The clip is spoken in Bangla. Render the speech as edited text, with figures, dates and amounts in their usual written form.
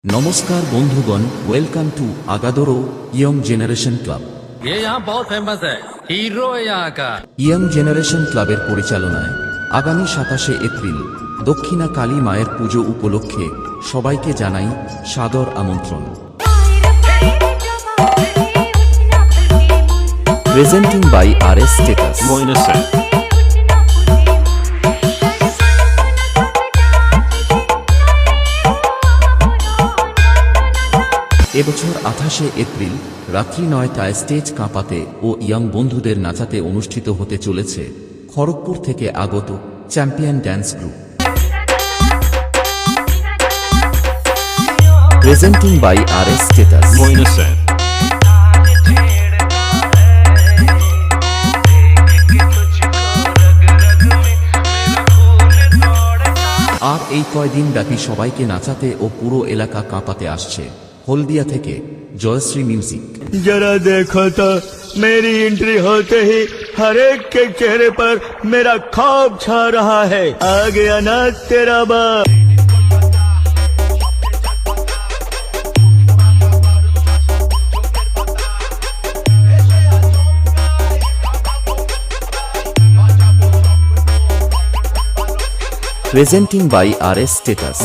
নমস্কার বন্ধুগণ, ওয়েলকাম টু আগাদোরো ইয়ং জেনারেশন ক্লাব। ये यहाँ बहुत फेमस है, हीरो है यहाँ का। ইয়ং জেনারেশন ক্লাবের পরিচালনায় আগামী 27 এপ্রিল দক্ষিণা কালী মায়ের পুজো উপলক্ষে সবাইকে জানাই সাদর আমন্ত্রণ। Presenting by RS status. এবছর 28 এপ্রিল রাত্রি 9টায় স্টেজ কাঁপাতে ও ইয়াং বন্ধুদের নাচাতে অনুষ্ঠিত হতে চলেছে খড়গপুর থেকে আগত champion dance group. Presenting by RS status. আর এই কয়দিন ব্যাপী সবাইকে নাচাতে ও পুরো এলাকা কাঁপাতে আসছে हल्दिया থেকে জয়শ্রী মিউজিক। जरा देखो तो मेरी एंट्री होते ही हर एक के चेहरे पर मेरा खौफ छा रहा है। आ गया ना तेरा बाप। Presenting by RS status.